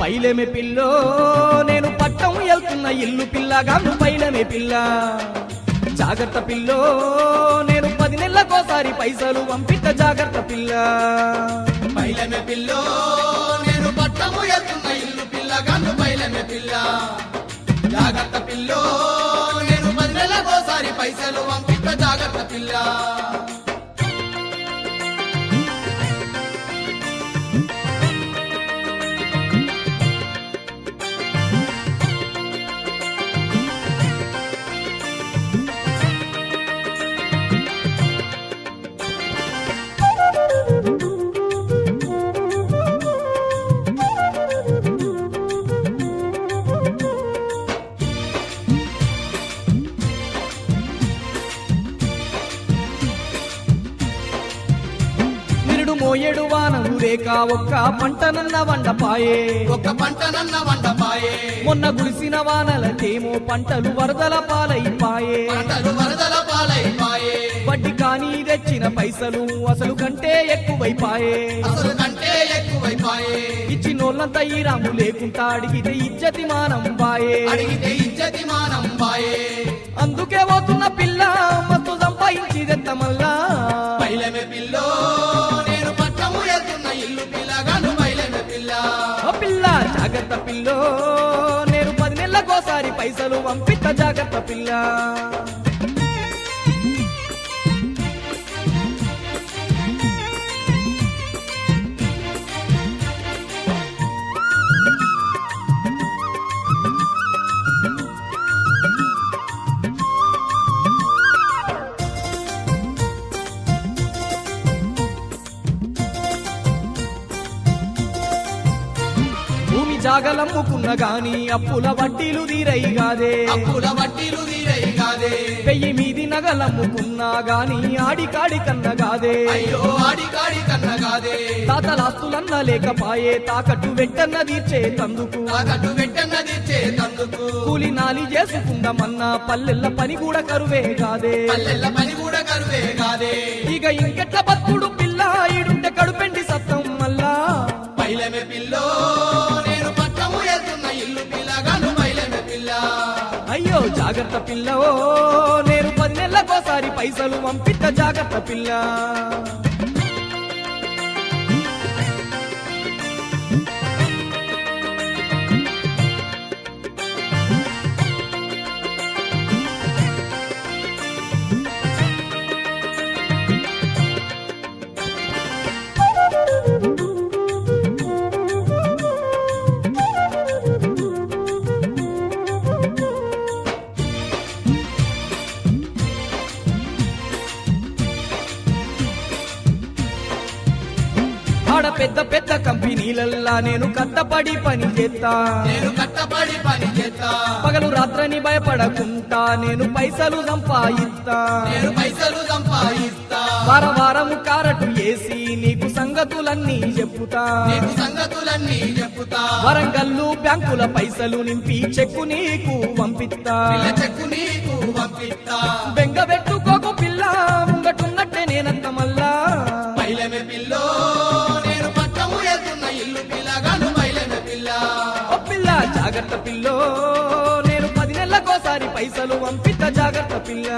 పైలమే pillow నేను పట్టం వెళ్తున్న ఇల్లు పిల్లగాను పైలమే పిల్ల జాగ్రత్త పిల్లో నేను 10 నెలలకోసారి పైసలు పంపిత జాగ్రత్త పిల్ల పైలమే పిల్లో నేను పట్టము వెళ్తున్న ఇల్లు పిల్లగాను పైలమే పిల్ల జాగ్రత్త పిల్లో నేను 10 నెలలకోసారి పైసలు పంపిత జాగ్రత్త పిల్ల మోయేడు వానలు రేక ఒక్క పంటనన్న వండపాయే ఒక్క పంటనన్న వండపాయే మొన్న గుడిసిన వానలకేమో పంటలు వరదల పాలైపాయే పంటలు వరదల పాలైపాయే వడ్డీ కానీ తెచ్చిన పైసలు అసలు కంటే ఎక్కువైపాయే అసలు కంటే ఎక్కువైపాయే ఇచ్చినోళ్ళంతా ఈ రాము లేకుంటా అడిగితే ఇజ్జతి మానం బాయే అడిగితే ఇజ్జతి మానం బాయే అందుకే పోతున్న పిల్ల మస్తు సంపాదించి తెత్త మల్లా పైలమే పిల్లో నేను పట్టము వెళ్తున్న ఇల్లు పిల్లగాను పైలమే పిల్ల ఓ పిల్ల జాగ్రత్త పిల్లో నేను 10 నెలలకోసారి పైసలు పంపిత జాగ్రత్త పిల్ల భూమి జాగలమ్ముకున్న గాని అప్పుల వడ్డీలు తీరయి గాదే అప్పుల వడ్డీలు తీరై కాదే పెయ్యి మీది నగలమ్ముకున్నా గాని ఆడికాడి కన్న గాదే అయ్యో ఆడికాడి కన్న కాదే తాతలాస్తులన్న లేకపాయే తాకట్టు వెంటన్న తీర్చే తందుకు తాకట్టు వెంటన్న తీర్చే తందుకు కూలి నాలి చేసుకుందామన్నా పల్లెల్ల పని కూడా కరువే గాదే పల్లెల్ల పని కూడా కరువే కాదే ఇక ఇంకెట్ల బతుకుడు పిల్ల ఈడుంటే కడుపెండి సత్తం మల్లా పైలమే పిల్లో నేను పట్టము వెళ్తున్న ఇల్లు పిల్లగాను పైలమే పిల్ల అయ్యో జాగ్రత్త పిల్ల ఓ నేను 10 నెలలకోసారి పైసలు పంపిత జాగ్రత్త పిల్ల ఆడ పెద్ద పెద్ద కంపెనీలల్లా నేను కట్టపడి పని చేస్తా నేను కట్టపడి పని చేస్తా పగలు రాత్రని భయపడకుంటా నేను పైసలు సంపాదిస్తా నేను పైసలు సంపాదిస్తా వారము కారటు వేసి నీకు సంగతులన్నీ చెప్పుతా నీకు సంగతులన్నీ చెప్పుతా వరంగల్లు బ్యాంకుల పైసలు నింపి చెక్కు నీకు పంపిస్తా పిల్ల చెక్కు నీకు పంపిస్తా బెంగ పెట్టుకోకు పిల్ల ముంగటున్నట్టే నేనంత మల్లా పైలమే పిల్లో నేను పట్టము వెళ్తున్న ఇల్లు పిల్లగాను పైలమే పిల్ల ఓ పిల్ల జాగ్రత్త పిల్లో నేను 10 నెలలకోసారి పైసలు పంపిత జాగ్రత్త పిల్ల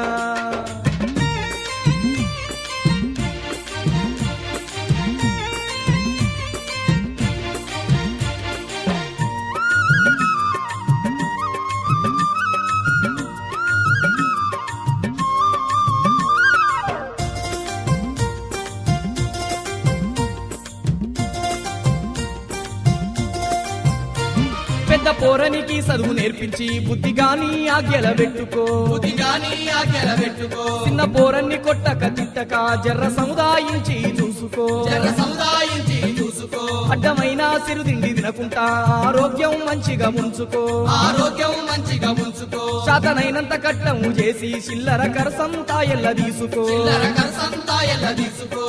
పెద్ద పోరనికి చదువు నేర్పించి బుద్ధి గాని ఆజ్ఞల పెట్టుకో బుద్ధిగాని ఆజ్ఞల పెట్టుకో చిన్న పోరన్ని కొట్టక తిట్టక జర్ర సముదాయించి చూసుకో జర సముదాయించి చూసుకో అడ్డమైన సిరుదిండి తినకుంటా ఆరోగ్యం మంచిగా ఉంచుకో ఆరోగ్యం మంచిగా ఉంచుకో శాతనైనంత కట్టము చేసి చిల్లర కరసంతా ఎల్ల తీసుకో చిల్లర కరసంతా ఎల్ల తీసుకో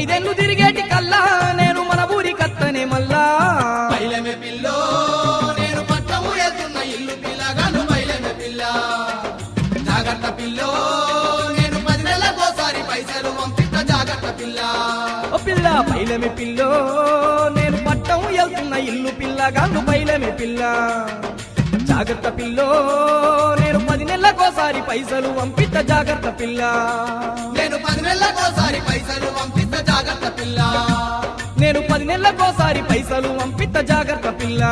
5 ఏళ్ళు తిరిగేటి కల్లా నేను మన ఊరి కత్తనే మల్లా పైలమే పిల్లో నేను పట్టము వెళ్తున్న ఇల్లు పిల్లగాను పైలమే పిల్ల జాగ్రత్త పిల్లో నేను 10 నెలలకోసారి పైసలు పంపిస్తా జాగ్రత్త పిల్ల ఓ పిల్ల పైలమి పిల్లో నేను పట్ట పట్టం వెళ్తున్న ఇల్లు పిల్ల గాను బయలమే పిల్ల జాగ్రత్త పిల్లో నేను 10 నెలలకోసారి పైసలు పంపిత జాగ్రత్త పిల్ల నేను 10 నెలలకోసారి పైసలు పంపిస్తా జాగ్రత్త పిల్ల నేను 10 నెలలకోసారి పైసలు పంపిత జాగ్రత్త పిల్ల